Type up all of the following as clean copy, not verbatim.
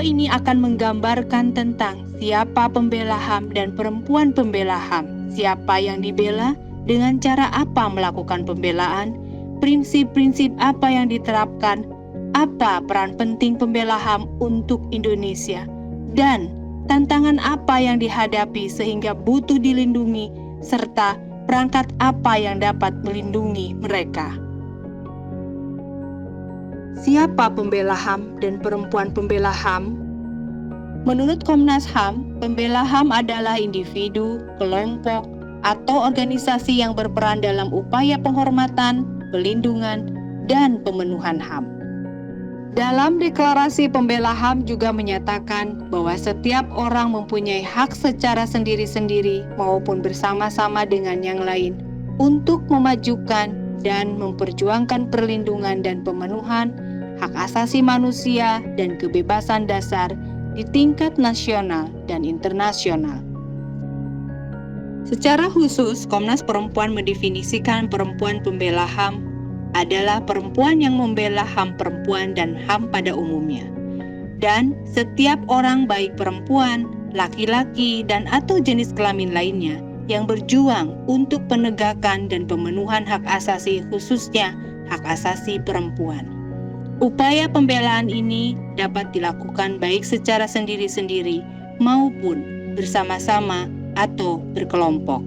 ini akan menggambarkan tentang siapa pembela HAM dan perempuan pembela HAM, siapa yang dibela, dengan cara apa melakukan pembelaan, prinsip-prinsip apa yang diterapkan, apa peran penting pembela HAM untuk Indonesia, dan tantangan apa yang dihadapi sehingga butuh dilindungi, serta perangkat apa yang dapat melindungi mereka. Siapa pembela HAM dan perempuan pembela HAM? Menurut Komnas HAM, pembela HAM adalah individu, kelompok, atau organisasi yang berperan dalam upaya penghormatan, pelindungan, dan pemenuhan HAM. Dalam deklarasi pembela HAM juga menyatakan bahwa setiap orang mempunyai hak secara sendiri-sendiri maupun bersama-sama dengan yang lain untuk memajukan dan memperjuangkan perlindungan dan pemenuhan hak asasi manusia dan kebebasan dasar di tingkat nasional dan internasional. Secara khusus, Komnas Perempuan mendefinisikan perempuan pembela HAM adalah perempuan yang membela HAM perempuan dan HAM pada umumnya. Dan setiap orang baik perempuan, laki-laki, dan atau jenis kelamin lainnya yang berjuang untuk penegakan dan pemenuhan hak asasi khususnya hak asasi perempuan. Upaya pembelaan ini dapat dilakukan baik secara sendiri-sendiri maupun bersama-sama atau berkelompok.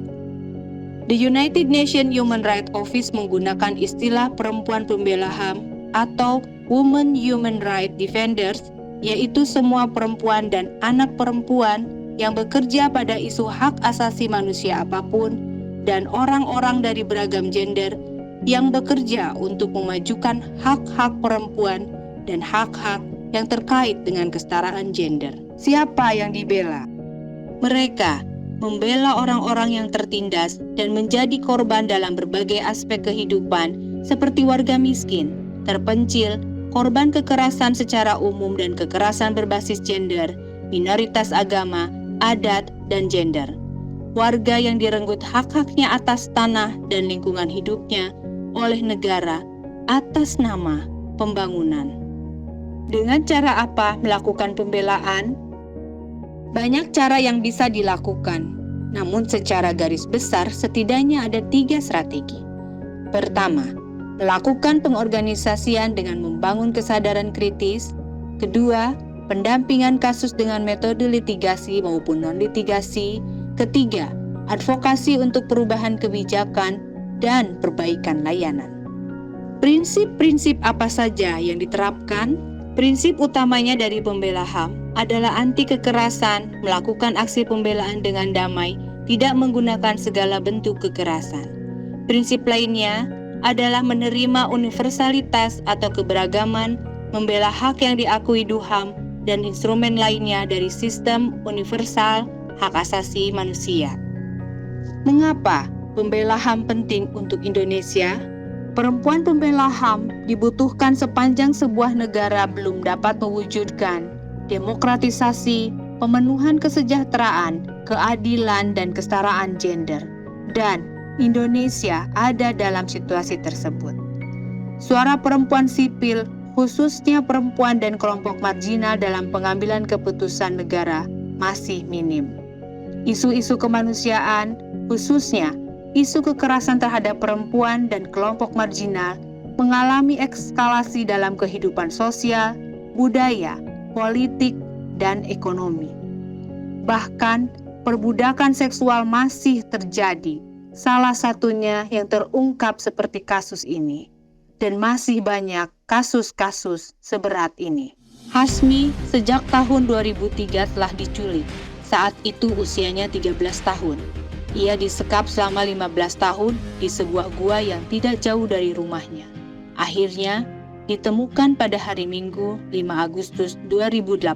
The United Nations Human Rights Office menggunakan istilah perempuan pembela HAM atau Women Human Rights Defenders, yaitu semua perempuan dan anak perempuan yang bekerja pada isu hak asasi manusia apapun dan orang-orang dari beragam gender yang bekerja untuk memajukan hak-hak perempuan dan hak-hak yang terkait dengan kesetaraan gender. Siapa yang dibela? Mereka membela orang-orang yang tertindas dan menjadi korban dalam berbagai aspek kehidupan seperti warga miskin, terpencil, korban kekerasan secara umum dan kekerasan berbasis gender, minoritas agama, adat, dan gender. Warga yang direnggut hak-haknya atas tanah dan lingkungan hidupnya oleh negara atas nama pembangunan. Dengan cara apa melakukan pembelaan? Banyak cara yang bisa dilakukan, namun secara garis besar setidaknya ada 3 strategi. Pertama, melakukan pengorganisasian dengan membangun kesadaran kritis. Kedua, pendampingan kasus dengan metode litigasi maupun non-litigasi. Ketiga, advokasi untuk perubahan kebijakan dan perbaikan layanan. Prinsip-prinsip apa saja yang diterapkan? Prinsip utamanya dari pembela HAM adalah anti kekerasan, melakukan aksi pembelaan dengan damai, tidak menggunakan segala bentuk kekerasan. Prinsip lainnya adalah menerima universalitas atau keberagaman, membela hak yang diakui HAM, dan instrumen lainnya dari sistem universal hak asasi manusia. Mengapa pembela HAM penting untuk Indonesia? Perempuan pembela HAM dibutuhkan sepanjang sebuah negara belum dapat mewujudkan demokratisasi, pemenuhan kesejahteraan, keadilan, dan kesetaraan gender. Dan Indonesia ada dalam situasi tersebut. Suara perempuan sipil, khususnya perempuan dan kelompok marginal dalam pengambilan keputusan negara, masih minim. Isu-isu kemanusiaan, khususnya isu kekerasan terhadap perempuan dan kelompok marginal, mengalami eskalasi dalam kehidupan sosial, budaya, politik, dan ekonomi. Bahkan, perbudakan seksual masih terjadi, salah satunya yang terungkap seperti kasus ini. Dan masih banyak kasus-kasus seberat ini. Hasmi sejak tahun 2003 telah diculik, saat itu usianya 13 tahun. Ia disekap selama 15 tahun di sebuah gua yang tidak jauh dari rumahnya. Akhirnya, ditemukan pada hari Minggu 5 Agustus 2018.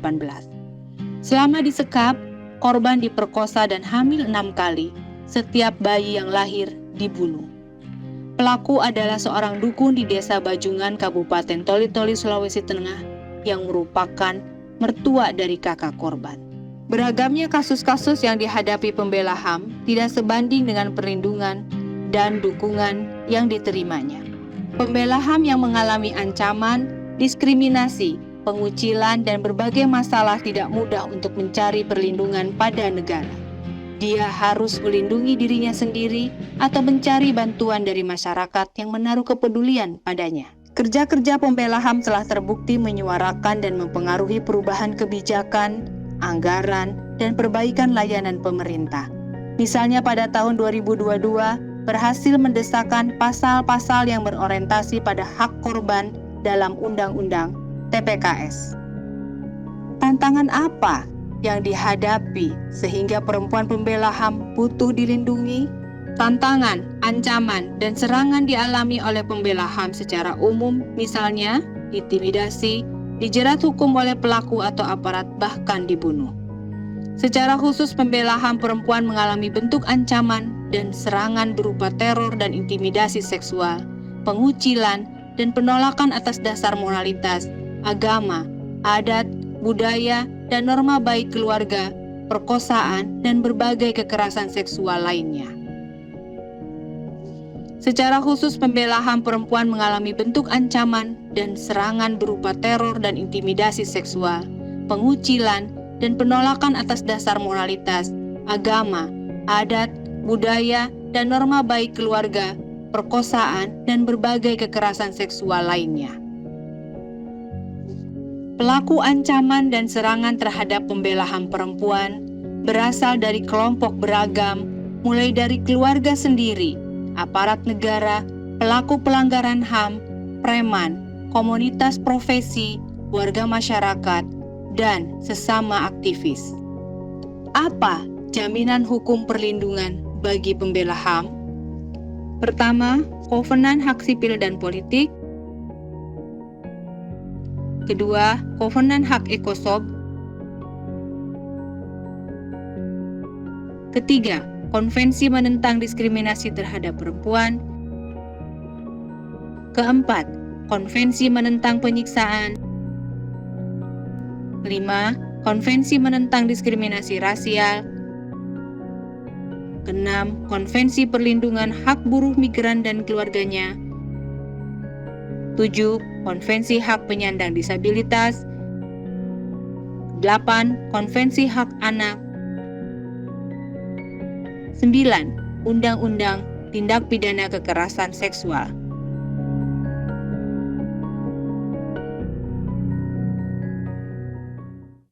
Selama disekap, korban diperkosa dan hamil 6 kali. Setiap bayi yang lahir dibunuh. Pelaku adalah seorang dukun di Desa Bajungan, Kabupaten Toli-Toli, Sulawesi Tengah, yang merupakan mertua dari kakak korban. Beragamnya kasus-kasus yang dihadapi pembela HAM tidak sebanding dengan perlindungan dan dukungan yang diterimanya. Pembela HAM yang mengalami ancaman, diskriminasi, pengucilan, dan berbagai masalah tidak mudah untuk mencari perlindungan pada negara. Dia harus melindungi dirinya sendiri atau mencari bantuan dari masyarakat yang menaruh kepedulian padanya. Kerja-kerja pembela HAM telah terbukti menyuarakan dan mempengaruhi perubahan kebijakan, anggaran, dan perbaikan layanan pemerintah. Misalnya pada tahun 2022, berhasil mendesakkan pasal-pasal yang berorientasi pada hak korban dalam Undang-Undang TPKS. Tantangan apa yang dihadapi sehingga perempuan pembela HAM butuh dilindungi? Tantangan, ancaman, dan serangan dialami oleh pembela HAM secara umum, misalnya intimidasi, dijerat hukum oleh pelaku atau aparat, bahkan dibunuh. Secara khusus, pembela HAM perempuan mengalami bentuk ancaman dan serangan berupa teror dan intimidasi seksual, pengucilan, dan penolakan atas dasar moralitas, agama, adat, budaya, dan norma baik keluarga, perkosaan, dan berbagai kekerasan seksual lainnya. Secara khusus, pembela HAM perempuan mengalami bentuk ancaman dan serangan berupa teror dan intimidasi seksual, pengucilan, dan penolakan atas dasar moralitas, agama, adat, budaya, dan norma baik keluarga, perkosaan, dan berbagai kekerasan seksual lainnya. Pelaku ancaman dan serangan terhadap pembela HAM perempuan berasal dari kelompok beragam, mulai dari keluarga sendiri, aparat negara, pelaku pelanggaran HAM, preman, komunitas profesi, warga masyarakat, dan sesama aktivis. Apa jaminan hukum perlindungan bagi pembela HAM? Pertama, Kovenan Hak Sipil dan Politik. Kedua, Kovenan Hak Ekosob. Ketiga, Konvensi menentang diskriminasi terhadap perempuan. Keempat, Konvensi menentang penyiksaan. 5. Konvensi menentang diskriminasi rasial. Keenam, Konvensi perlindungan hak buruh migran dan keluarganya. 7. Konvensi hak penyandang disabilitas. 8. Konvensi hak anak. 9. Undang-Undang Tindak Pidana Kekerasan Seksual.